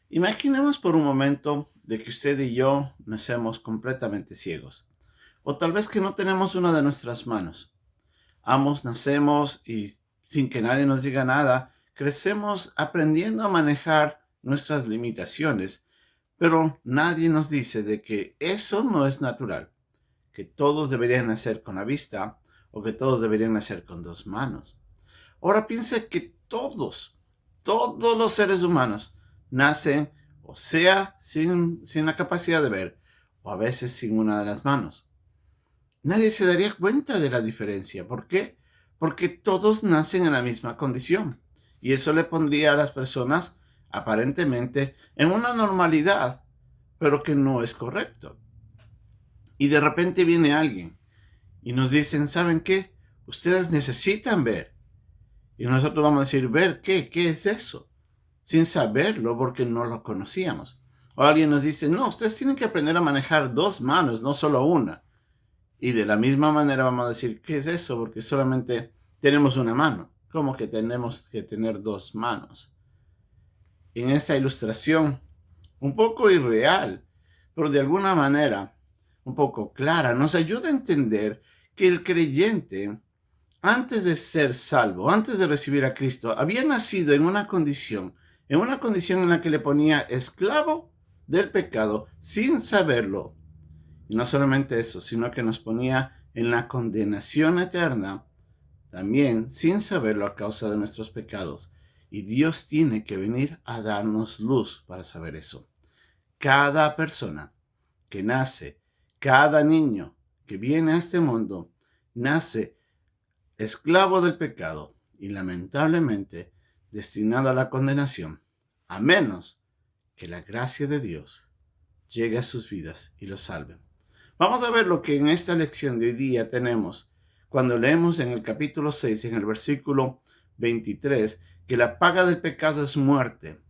Imaginemos por un momento de que usted y yo nacemos completamente ciegos, o tal vez que no tenemos una de nuestras manos. Ambos nacemos y sin que nadie nos diga nada, crecemos aprendiendo a manejar nuestras limitaciones, pero nadie nos dice de que eso no es natural, que todos deberían nacer con la vista o que todos deberían nacer con dos manos. Ahora piensa que todos los seres humanos nacen o sea sin la capacidad de ver o a veces sin una de las manos. Nadie se daría cuenta de la diferencia. ¿Por qué? Porque todos nacen en la misma condición. Y eso le pondría a las personas aparentemente en una normalidad, pero que no es correcto. Y de repente viene alguien y nos dicen, ¿saben qué? Ustedes necesitan ver. Y nosotros vamos a decir, ¿ver qué? ¿Qué es eso? Sin saberlo porque no lo conocíamos. O alguien nos dice, no, ustedes tienen que aprender a manejar dos manos, no solo una. Y de la misma manera vamos a decir, ¿qué es eso? Porque solamente tenemos una mano. ¿Cómo que tenemos que tener dos manos? En esa ilustración, un poco irreal, pero de alguna manera un poco clara, nos ayuda a entender que el creyente, antes de ser salvo, antes de recibir a Cristo, había nacido en una condición en la que le ponía esclavo del pecado sin saberlo. Y no solamente eso, sino que nos ponía en la condenación eterna, también sin saberlo a causa de nuestros pecados. Y Dios tiene que venir a darnos luz para saber eso. Cada persona que nace, cada niño que viene a este mundo, nace esclavo del pecado y lamentablemente destinado a la condenación, a menos que la gracia de Dios llegue a sus vidas y los salve. Vamos a ver lo que en esta lección de hoy día tenemos cuando leemos en el capítulo 6, en el versículo 23, que la paga del pecado es muerte,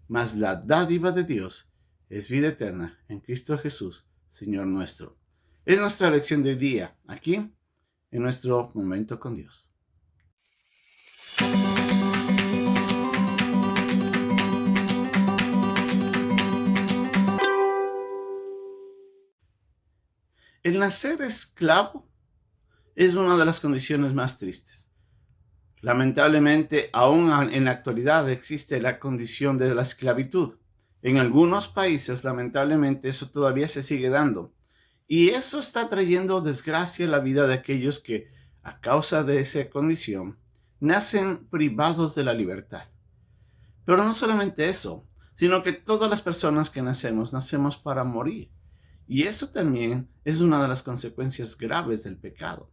mas la dádiva de Dios es vida eterna en Cristo Jesús, Señor nuestro. Es nuestra lección de hoy día, aquí, en nuestro momento con Dios. El nacer esclavo es una de las condiciones más tristes. Lamentablemente, aún en la actualidad existe la condición de la esclavitud. En algunos países, lamentablemente, eso todavía se sigue dando. Y eso está trayendo desgracia a la vida de aquellos que, a causa de esa condición, nacen privados de la libertad. Pero no solamente eso, sino que todas las personas que nacemos para morir. Y eso también es una de las consecuencias graves del pecado.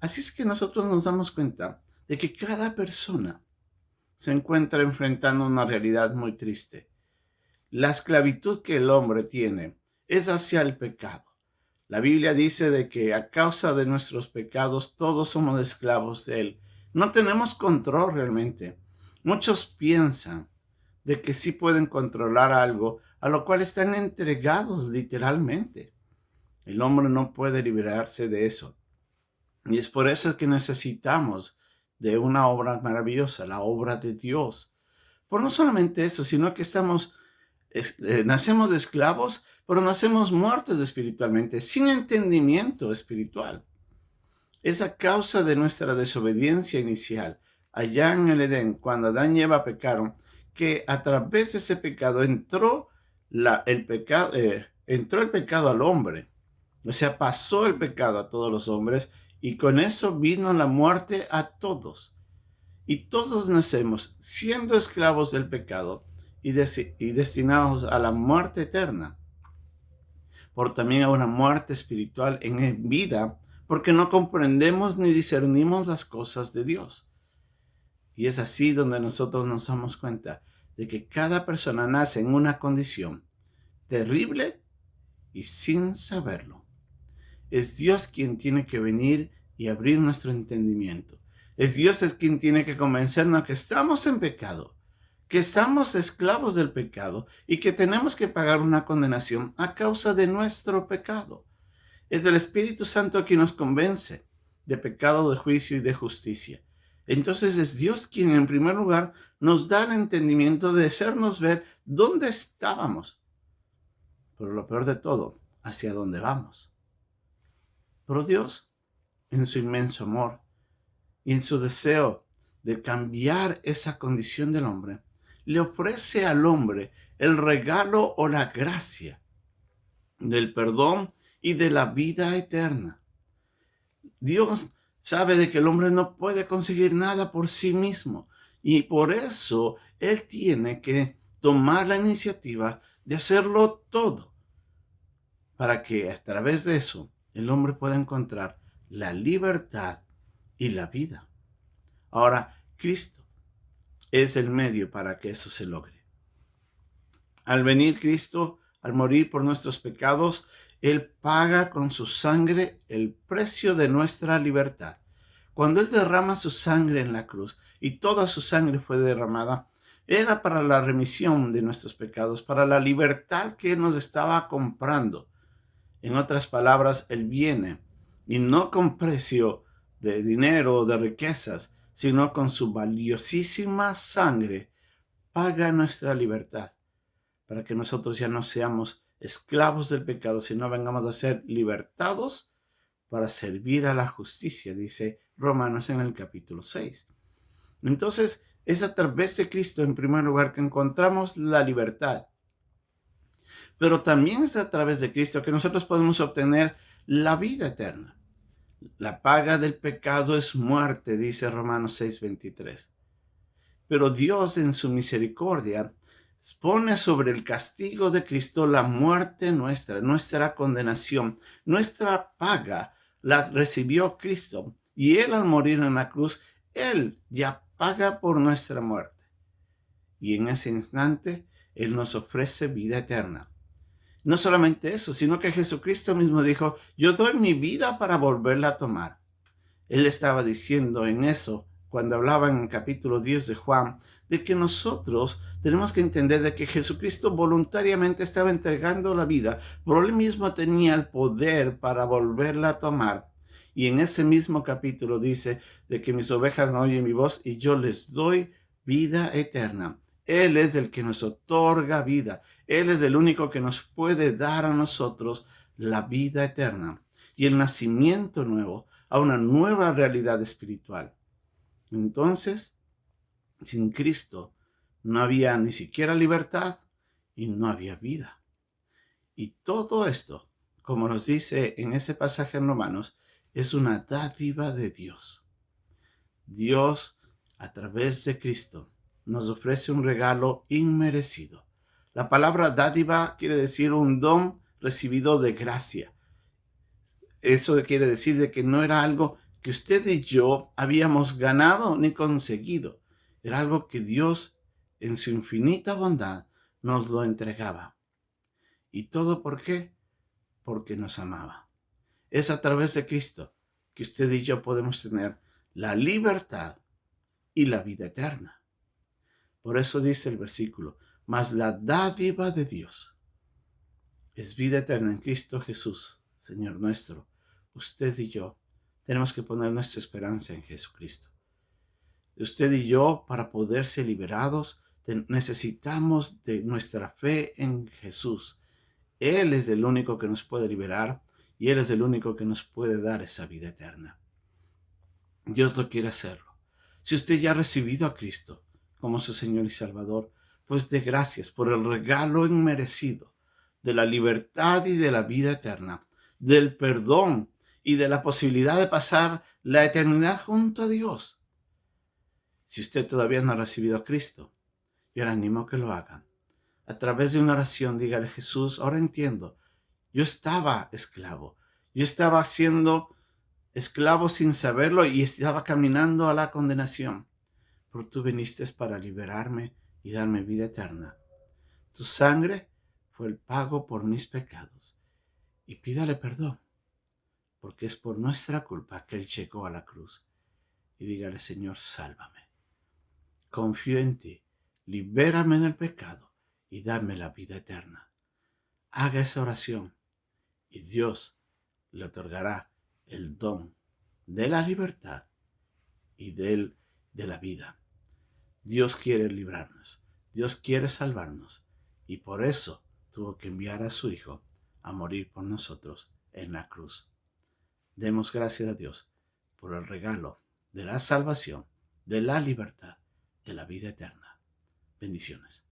Así es que nosotros nos damos cuenta de que cada persona se encuentra enfrentando una realidad muy triste. La esclavitud que el hombre tiene es hacia el pecado. La Biblia dice de que a causa de nuestros pecados todos somos esclavos de él. No tenemos control realmente. Muchos piensan de que sí pueden controlar algo a lo cual están entregados literalmente. El hombre no puede liberarse de eso. Y es por eso que necesitamos de una obra maravillosa, la obra de Dios. Por no solamente eso, sino que nacemos de esclavos, pero nacemos muertos espiritualmente, sin entendimiento espiritual. Es a causa de nuestra desobediencia inicial, allá en el Edén, cuando Adán y Eva pecaron, que a través de ese pecado entró el pecado al hombre. O sea, pasó el pecado a todos los hombres y con eso vino la muerte a todos. Y todos nacemos siendo esclavos del pecado y destinados a la muerte eterna, por también a una muerte espiritual en vida, porque no comprendemos ni discernimos las cosas de Dios. Y es así donde nosotros nos damos cuenta de que cada persona nace en una condición terrible y sin saberlo. Es Dios quien tiene que venir y abrir nuestro entendimiento. Es Dios el quien tiene que convencernos que estamos en pecado, que estamos esclavos del pecado y que tenemos que pagar una condenación a causa de nuestro pecado. Es el Espíritu Santo quien nos convence de pecado, de juicio y de justicia. Entonces es Dios quien en primer lugar nos da el entendimiento de hacernos ver dónde estábamos, pero lo peor de todo, hacia dónde vamos. Pero Dios, en su inmenso amor y en su deseo de cambiar esa condición del hombre, le ofrece al hombre el regalo o la gracia del perdón y de la vida eterna. Dios sabe de que el hombre no puede conseguir nada por sí mismo y por eso Él tiene que tomar la iniciativa de hacerlo todo para que a través de eso el hombre pueda encontrar la libertad y la vida. Ahora, Cristo es el medio para que eso se logre. Al venir Cristo, al morir por nuestros pecados, Él paga con su sangre el precio de nuestra libertad. Cuando Él derrama su sangre en la cruz, y toda su sangre fue derramada, era para la remisión de nuestros pecados, para la libertad que Él nos estaba comprando. En otras palabras, Él viene, y no con precio de dinero o de riquezas, sino con su valiosísima sangre, paga nuestra libertad, para que nosotros ya no seamos esclavos del pecado, sino vengamos a ser libertados para servir a la justicia, dice Romanos en el capítulo 6. Entonces, es a través de Cristo, en primer lugar, que encontramos la libertad. Pero también es a través de Cristo que nosotros podemos obtener la vida eterna. La paga del pecado es muerte, dice Romanos 6:23. Pero Dios en su misericordia pone sobre el castigo de Cristo la muerte nuestra, nuestra condenación, nuestra paga la recibió Cristo. Y Él al morir en la cruz, Él ya paga por nuestra muerte. Y en ese instante, Él nos ofrece vida eterna. No solamente eso, sino que Jesucristo mismo dijo, yo doy mi vida para volverla a tomar. Él estaba diciendo en eso, cuando hablaba en el capítulo 10 de Juan, de que nosotros tenemos que entender de que Jesucristo voluntariamente estaba entregando la vida, pero Él mismo tenía el poder para volverla a tomar. Y en ese mismo capítulo dice de que mis ovejas no oyen mi voz y yo les doy vida eterna. Él es el que nos otorga vida. Él es el único que nos puede dar a nosotros la vida eterna y el nacimiento nuevo a una nueva realidad espiritual. Entonces, sin Cristo no había ni siquiera libertad y no había vida. Y todo esto, como nos dice en ese pasaje en Romanos, es una dádiva de Dios. Dios, a través de Cristo, nos ofrece un regalo inmerecido. La palabra dádiva quiere decir un don recibido de gracia. Eso quiere decir de que no era algo que usted y yo habíamos ganado ni conseguido. Era algo que Dios, en su infinita bondad, nos lo entregaba. ¿Y todo por qué? Porque nos amaba. Es a través de Cristo que usted y yo podemos tener la libertad y la vida eterna. Por eso dice el versículo, mas la dádiva de Dios es vida eterna en Cristo Jesús, Señor nuestro. Usted y yo tenemos que poner nuestra esperanza en Jesucristo. Usted y yo, para poder ser liberados, necesitamos de nuestra fe en Jesús. Él es el único que nos puede liberar y Él es el único que nos puede dar esa vida eterna. Dios lo quiere hacerlo. Si usted ya ha recibido a Cristo como su Señor y Salvador, pues dé gracias por el regalo inmerecido de la libertad y de la vida eterna, del perdón y de la posibilidad de pasar la eternidad junto a Dios. Si usted todavía no ha recibido a Cristo, yo le animo a que lo haga. A través de una oración, dígale, Jesús, ahora entiendo, yo estaba esclavo, yo estaba siendo esclavo sin saberlo y estaba caminando a la condenación, pero tú viniste para liberarme y darme vida eterna. Tu sangre fue el pago por mis pecados y pídale perdón, porque es por nuestra culpa que Él llegó a la cruz. Y dígale, Señor, sálvame. Confío en ti, libérame del pecado y dame la vida eterna. Haga esa oración y Dios le otorgará el don de la libertad y del de la vida. Dios quiere librarnos. Dios quiere salvarnos. Y por eso tuvo que enviar a su Hijo a morir por nosotros en la cruz. Demos gracias a Dios por el regalo de la salvación, de la libertad, de la vida eterna. Bendiciones.